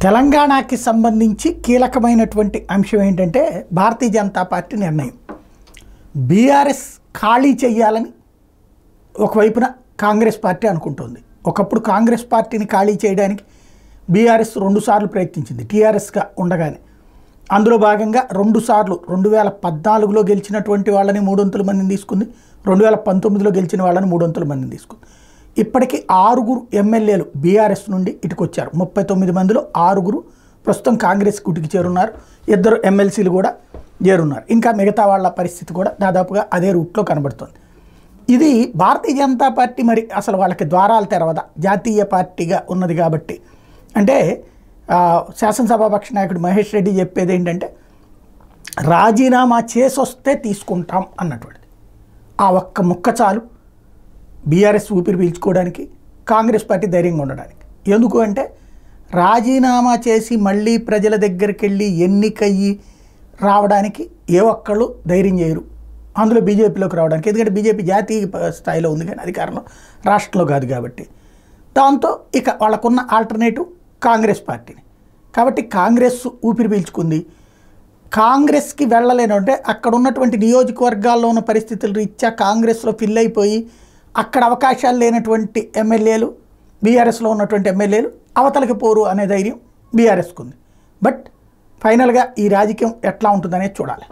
తెలంగాణకి సంబంధించి కీలకమైనటువంటి అంశం ఏంటంటే భారతీయ జనతా పార్టీ నిర్ణయం. బీఆర్ఎస్ ఖాళీ చేయాలని ఒకవైపున కాంగ్రెస్ పార్టీ అనుకుంటోంది. ఒకప్పుడు కాంగ్రెస్ పార్టీని ఖాళీ చేయడానికి బీఆర్ఎస్ 2 సార్లు ప్రయత్నించింది టీఆర్ఎస్గా ఉండగానే. అందులో భాగంగా 2 సార్లు 2014లో గెలిచినటువంటి వాళ్ళని 300 మందిని తీసుకుంది, 2019లో గెలిచిన వాళ్ళని 300 మందిని తీసుకుంది. ఇప్పటికీ 6 ఎమ్మెల్యేలు బీఆర్ఎస్ నుండి ఇటుకొచ్చారు. 39 మందిలో 6 ప్రస్తుతం కాంగ్రెస్ గుటికి చేరున్నారు, 2 ఎమ్మెల్సీలు కూడా చేరున్నారు. ఇంకా మిగతా వాళ్ళ పరిస్థితి కూడా దాదాపుగా అదే రూట్లో కనబడుతుంది. ఇది భారతీయ జనతా పార్టీ మరి అసలు వాళ్ళకి ద్వారాలు తెరవదా జాతీయ పార్టీగా ఉన్నది కాబట్టి అంటే శాసనసభాపక్ష నాయకుడు మహేష్ రెడ్డి చెప్పేది ఏంటంటే రాజీనామా చేసొస్తే తీసుకుంటాం అన్నటువంటిది. ఆ ఒక్క ముక్క చాలు బీఆర్ఎస్ ఊపిరి పీల్చుకోవడానికి, కాంగ్రెస్ పార్టీ ధైర్యంగా ఉండడానికి. ఎందుకు అంటే రాజీనామా చేసి మళ్ళీ ప్రజల దగ్గరికి వెళ్ళి ఎన్నికయ్యి రావడానికి ఏ ఒక్కళ్ళు ధైర్యం చేయరు, అందులో బీజేపీలోకి రావడానికి. ఎందుకంటే బీజేపీ జాతీయ స్థాయిలో ఉంది కానీ అధికారంలో రాష్ట్రంలో కాదు కాబట్టి. దాంతో ఇక వాళ్ళకున్న ఆల్టర్నేటివ్ కాంగ్రెస్ పార్టీని. కాబట్టి కాంగ్రెస్ ఊపిరి పీల్చుకుంది. కాంగ్రెస్కి వెళ్ళలేనంటే అక్కడ ఉన్నటువంటి నియోజకవర్గాల్లో ఉన్న పరిస్థితుల రీత్యా కాంగ్రెస్లో ఫిల్ అయిపోయి అక్కడ అవకాశాలు లేనటువంటి ఎమ్మెల్యేలు, బీఆర్ఎస్లో ఉన్నటువంటి ఎమ్మెల్యేలు అవతలకి పోరు అనే ధైర్యం బీఆర్ఎస్కు ఉంది. బట్ ఫైనల్గా ఈ రాజకీయం ఎట్లా ఉంటుందనేది చూడాలి.